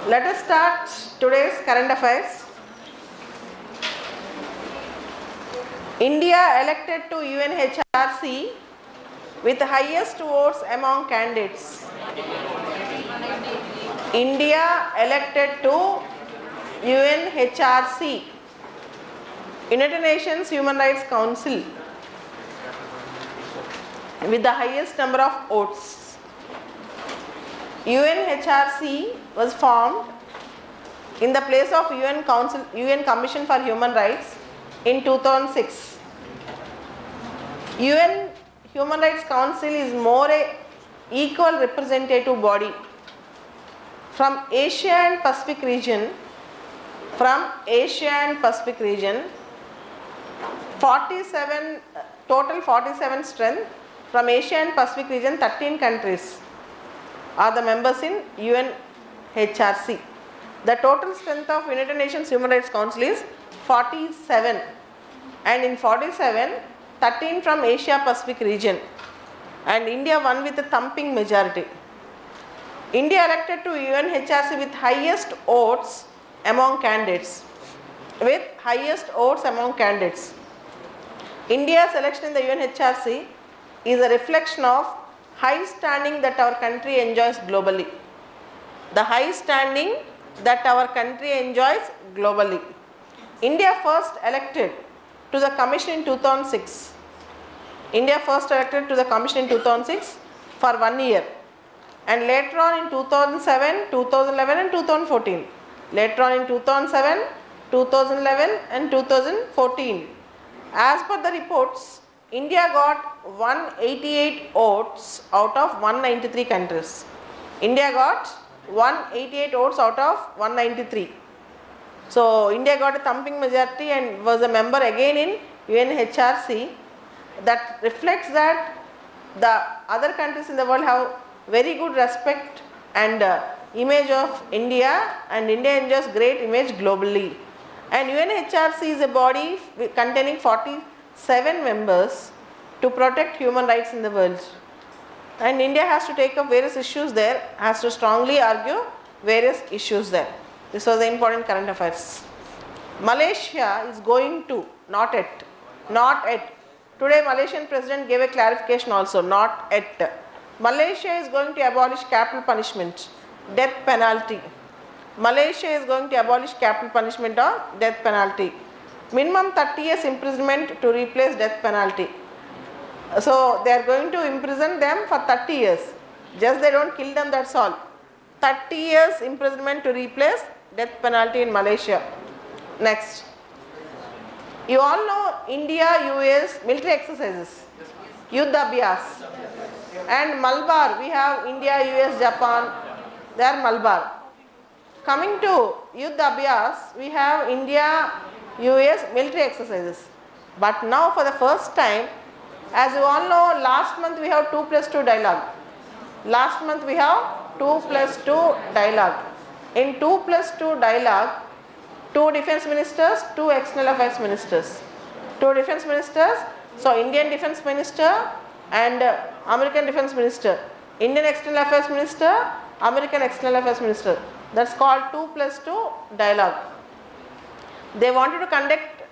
Let us start today's current affairs. India elected to UNHRC with highest votes among candidates. India elected to UNHRC, United Nations Human Rights Council, with the highest number of votes. UNHRC was formed in the place of UN Commission for Human Rights in 2006. UN Human Rights Council is more a equal representative body from Asia and Pacific region. From Asia and Pacific region, 47 total 47 strength. From Asia and Pacific region, 13 countries are the members in UNHRC. The total strength of United Nations Human Rights Council is 47, and in 47, 13 from Asia Pacific region, and India won with a thumping majority. India elected to UNHRC with highest votes among candidates. India's election in the UNHRC is a reflection of high standing that our country enjoys globally. The high standing that our country enjoys globally. India first elected to the Commission in 2006. India first elected to the Commission in 2006 for 1 year, and later on in 2007, 2011 and 2014. Later on in 2007, 2011 and 2014. As per the reports, India got 188 votes out of 193 countries. India got 188 votes out of 193. So, India got a thumping majority and was a member again in UNHRC. That reflects that the other countries in the world have very good respect and image of India, and India enjoys great image globally. And UNHRC is a body containing 47 members to protect human rights in the world. And India has to take up various issues there, has to strongly argue various issues there. This was the important current affairs. Malaysia is going to, not yet. Today Malaysian President gave a clarification also, not yet. Malaysia is going to abolish capital punishment, death penalty. Malaysia is going to abolish capital punishment or death penalty. Minimum 30 years imprisonment to replace death penalty. So they are going to imprison them for 30 years. Just they don't kill them, that's all. 30 years imprisonment to replace death penalty in Malaysia. Next. You all know India-US military exercises. Yuddha Abhyas. And Malabar, we have India, US, Japan. They are Malabar. Coming to Yuddha Abhyas, we have India, US military exercises. But now for the first time, as you all know, last month we have 2+2 dialogue. Last month we have 2+2 dialogue. In 2+2 dialogue, 2 defense ministers, 2 external affairs ministers. 2 defense ministers, so Indian defense minister and American defense minister. Indian external affairs minister, American external affairs minister. That's called 2+2 dialogue. They wanted to conduct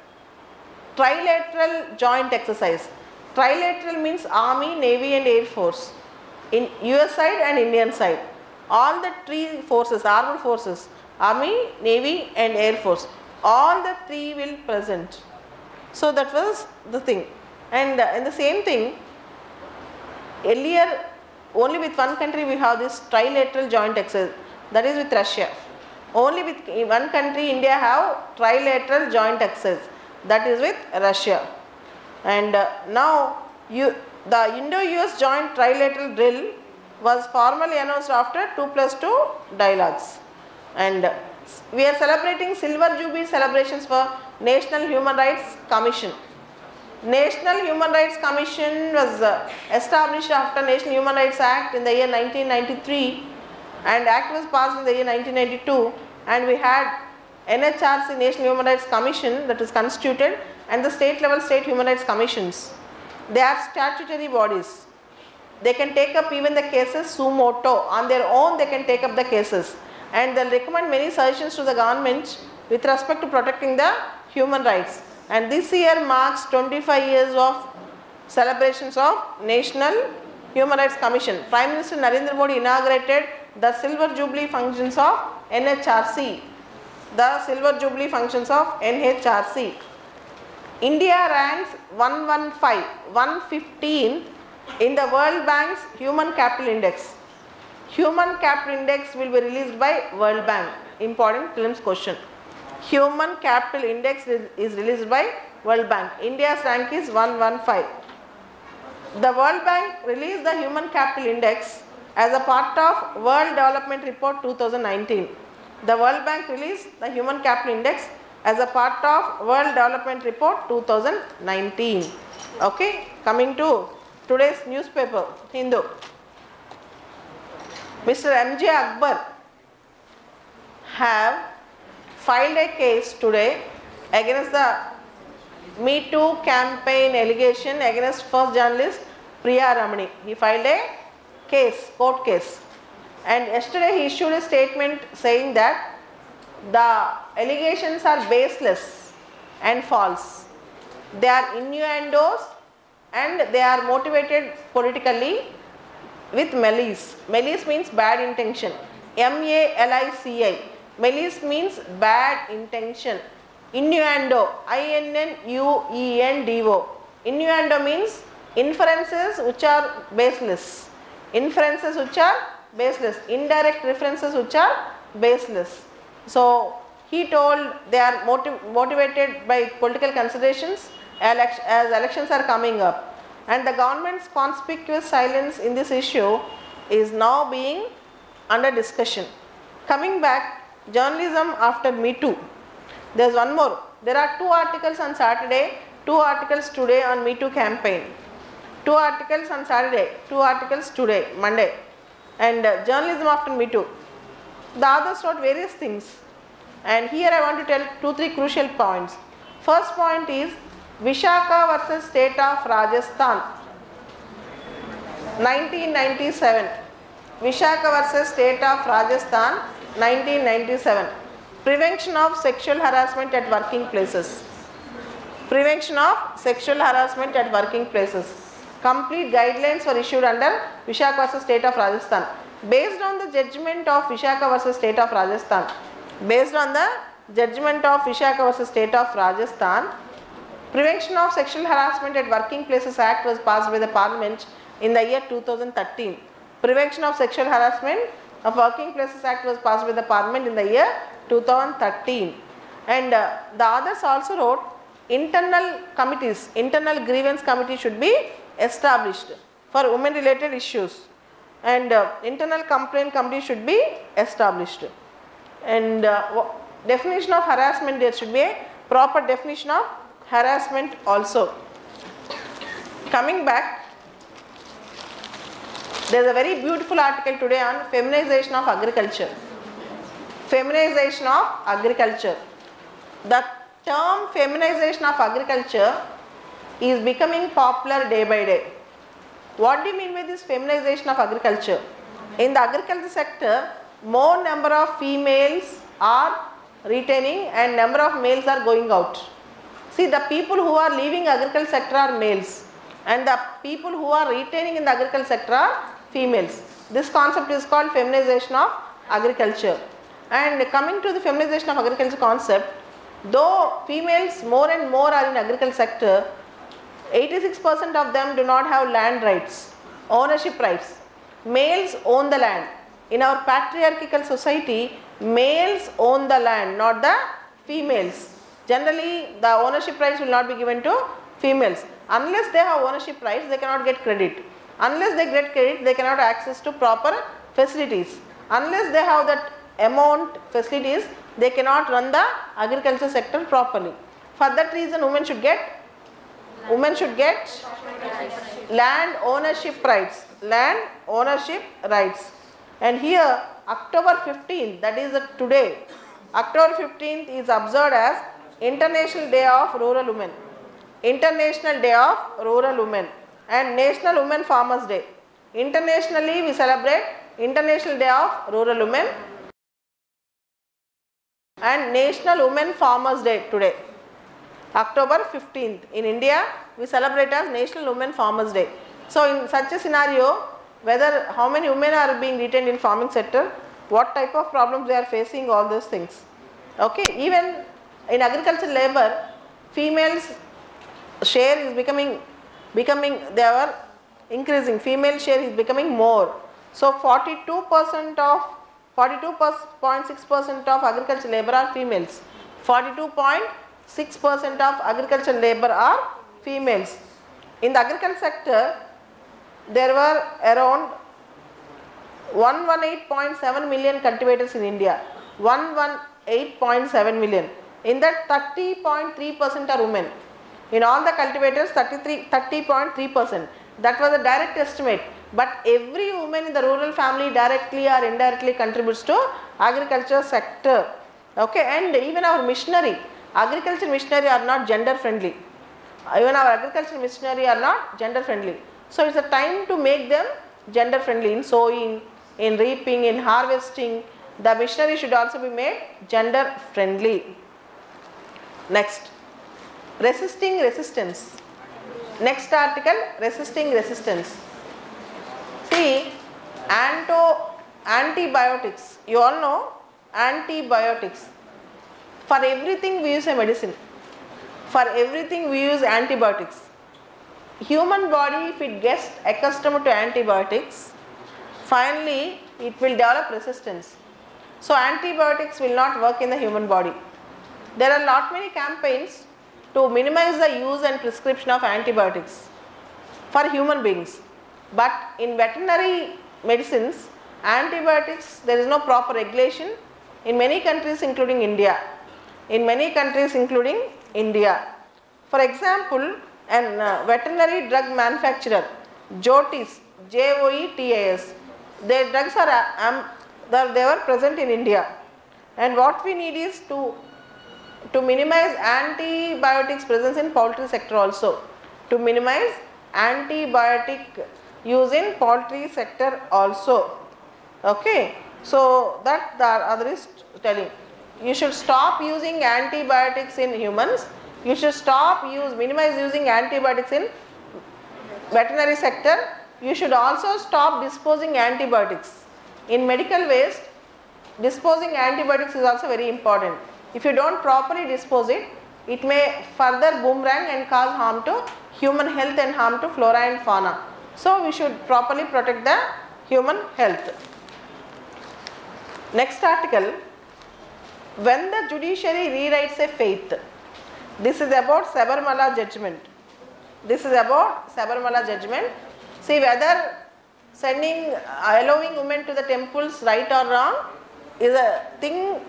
trilateral joint exercise. Trilateral means Army, Navy and Air Force in US side and Indian side. All the 3 forces, armed forces, Army, Navy and Air Force, all the 3 will present. So that was the thing. And in the same thing, earlier only with one country we have this trilateral joint exercise, that is with Russia. Only with one country India have trilateral joint exercise, that is with Russia. And now the Indo-US joint trilateral drill was formally announced after 2+2 dialogues. And we are celebrating Silver Jubilee celebrations for National Human Rights Commission. National Human Rights Commission was established after National Human Rights Act in the year 1993, and Act was passed in the year 1992, and we had NHRC, National Human Rights Commission, that is constituted, and the state level state human rights commissions. They are statutory bodies. They can take up even the cases suo motu, on their own they can take up the cases, and they'll recommend many suggestions to the government with respect to protecting the human rights. And this year marks 25 years of celebrations of National Human Rights Commission. Prime Minister Narendra Modi inaugurated the Silver Jubilee functions of NHRC. The Silver Jubilee functions of NHRC. India ranks 115 in the World Bank's Human Capital Index. Human Capital Index will be released by World Bank. Important prelims question. Human Capital Index is released by World Bank. India's rank is 115. The World Bank released the Human Capital Index as a part of World Development Report 2019. The World Bank released the Human Capital Index as a part of World Development Report 2019. Okay, coming to today's newspaper, Hindu. Mr. M.J. Akbar have filed a case today against the Me Too campaign allegation against first journalist Priya Ramani. He filed a case, court case, and yesterday he issued a statement saying that the allegations are baseless and false. They are innuendos and they are motivated politically with malice. Malice means bad intention. M-A-L-I-C-I. Malice means bad intention. Innuendo, I-N-N-U-E-N-D-O. Innuendo means inferences which are baseless. Inferences which are baseless. Indirect references which are baseless. So he told they are motivated by political considerations as elections are coming up, and the government's conspicuous silence in this issue is now being under discussion. Coming back, journalism after Me Too. There is one more. There are 2 articles on Saturday, 2 articles today on Me Too campaign. 2 articles on Saturday, 2 articles today, Monday, and journalism after Me Too. The others wrote various things, and here I want to tell 2-3 crucial points. First point is Vishaka versus State of Rajasthan, 1997. Vishaka versus State of Rajasthan, 1997. Prevention of sexual harassment at working places. Prevention of sexual harassment at working places. Complete guidelines were issued under Vishaka versus State of Rajasthan. Based on the judgment of Vishaka versus State of Rajasthan, based on the judgment of Vishaka versus State of Rajasthan, Prevention of Sexual Harassment at Working Places Act was passed by the Parliament in the year 2013. Prevention of Sexual Harassment of Working Places Act was passed by the Parliament in the year 2013. And the others also wrote internal committees, internal grievance committee should be established for women related issues, and internal complaint committee should be established. And definition of harassment, there should be a proper definition of harassment also. Coming back, there is a very beautiful article today on feminization of agriculture. Feminization of agriculture. The term feminization of agriculture is becoming popular day by day. What do you mean by this feminization of agriculture? In the agriculture sector, more number of females are retaining and number of males are going out. See, the people who are leaving agriculture sector are males, and the people who are retaining in the agriculture sector are females. This concept is called feminization of agriculture. And coming to the feminization of agriculture concept, though females more and more are in agriculture sector, 86% of them do not have land rights, ownership rights. Males own the land. In our patriarchal society, males own the land, not the females. Generally, the ownership rights will not be given to females. Unless they have ownership rights, they cannot get credit. Unless they get credit, they cannot access to proper facilities. Unless they have that amount facilities, they cannot run the agriculture sector properly. For that reason, women should get land ownership rights. Land ownership rights. And here, October 15th, that is today, October 15th is observed as International Day of Rural Women. International Day of Rural Women and National Women Farmers Day. Internationally, we celebrate International Day of Rural Women. and National Women Farmers Day today. October 15th. In India, we celebrate as National Women Farmers Day. So, in such a scenario, whether how many women are being retained in farming sector, what type of problems they are facing, all those things. Okay, even in agricultural labor, females share is becoming they are increasing, female share is becoming more. So 42% of 42.6% of agricultural labor are females. 42.6% of agricultural labor are females. In the agriculture sector, there were around 118.7 million cultivators in India. 118.7 million. In that 30.3% are women. In all the cultivators 30.3%. That was a direct estimate. But every woman in the rural family directly or indirectly contributes to agriculture sector. Okay, and even our machinery, agriculture machinery are not gender friendly. Even our agriculture machinery are not gender friendly. So it's a time to make them gender friendly in sowing, in reaping, in harvesting. The machinery should also be made gender friendly. Next, resisting resistance. Next article, resisting resistance. See, antibiotics. You all know antibiotics. For everything we use a medicine. For everything we use antibiotics. Human body, if it gets accustomed to antibiotics, finally it will develop resistance. So antibiotics will not work in the human body. There are lot many campaigns to minimize the use and prescription of antibiotics for human beings. But in veterinary medicines, antibiotics, there is no proper regulation in many countries including India. In many countries including India. For example, an veterinary drug manufacturer, Jotis, Joetas, their drugs are they were present in India. And what we need is to minimize antibiotics presence in poultry sector also. To minimize antibiotic use in poultry sector also. Okay. So that the other is telling. You should stop using antibiotics in humans. You should minimize using antibiotics in veterinary sector. You should also stop disposing antibiotics. In medical waste, disposing antibiotics is also very important. If you don't properly dispose it, it may further boomerang and cause harm to human health and harm to flora and fauna. So we should properly protect the human health. Next article, when the judiciary rewrites a faith. This is about Sabarimala judgment. This is about Sabarimala judgment. See whether allowing women to the temples right or wrong is a thing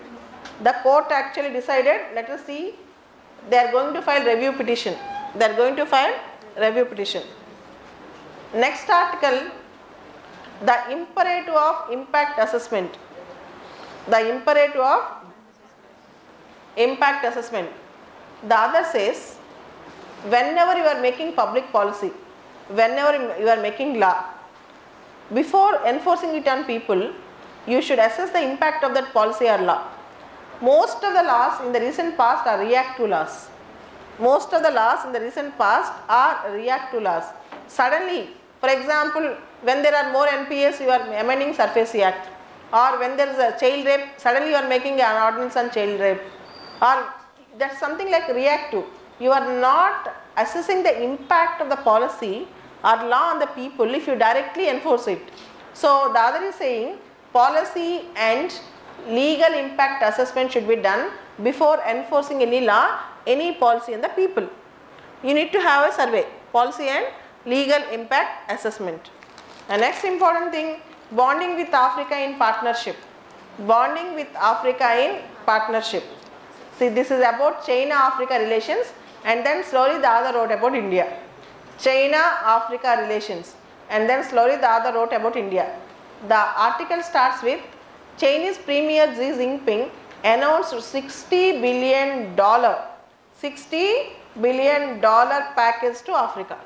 the court actually decided. Let us see. They are going to file review petition. They are going to file review petition. Next article, the imperative of impact assessment. The imperative of impact assessment. The other says, whenever you are making public policy, whenever you are making law, before enforcing it on people, you should assess the impact of that policy or law. Most of the laws in the recent past are reactive laws. Most of the laws in the recent past are reactive laws. Suddenly, for example, when there are more NPS, you are amending SURFACE Act. Or when there is a child rape, suddenly you are making an ordinance on child rape. Or that's something like reactive. You are not assessing the impact of the policy or law on the people if you directly enforce it. So the other is saying policy and legal impact assessment should be done before enforcing any law, any policy on the people. You need to have a survey, policy and legal impact assessment. And next important thing, bonding with Africa in partnership. Bonding with Africa in partnership. See, this is about China-Africa relations, and then slowly the other wrote about India. China-Africa relations, and then slowly the other wrote about India. The article starts with Chinese Premier Xi Jinping announced $60 billion package to Africa,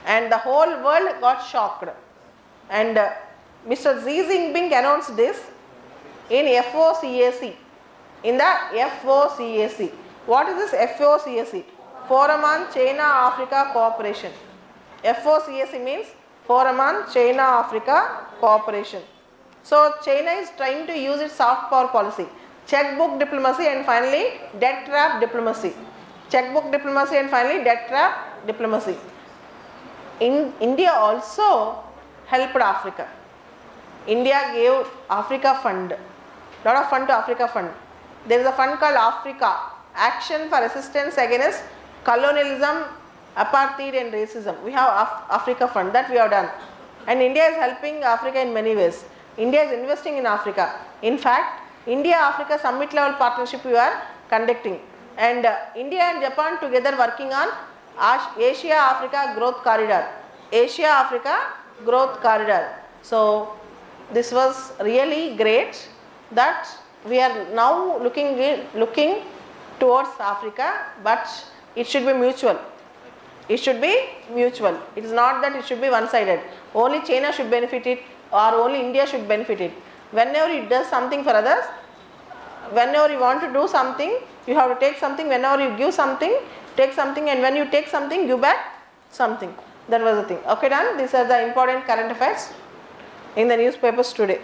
and the whole world got shocked. And Mr. Xi Jinping announced this in FOCAC, in the FOCAC. What is this FOCAC? Forum on China-Africa Cooperation. FOCAC means Forum on China-Africa Cooperation. So China is trying to use its soft power policy, checkbook diplomacy and finally debt trap diplomacy. Checkbook diplomacy and finally debt trap diplomacy. India also helped Africa. India gave Africa fund, lot of fund to Africa fund. There is a fund called Africa, Action for Assistance Against Colonialism, Apartheid and Racism. We have Africa fund that we have done, and India is helping Africa in many ways. India is investing in Africa. In fact, India-Africa summit level partnership we are conducting, and India and Japan together working on Asia-Africa Growth Corridor. Asia-Africa Growth Corridor. So this was really great that we are now looking towards Africa, but it should be mutual. It should be mutual. It is not that it should be one-sided. Only China should benefit it or only India should benefit it. Whenever it does something for others, whenever you want to do something, you have to take something. Whenever you give something, take something, and when you take something, give back something. That was the thing. Okay, done. These are the important current affairs in the newspapers today.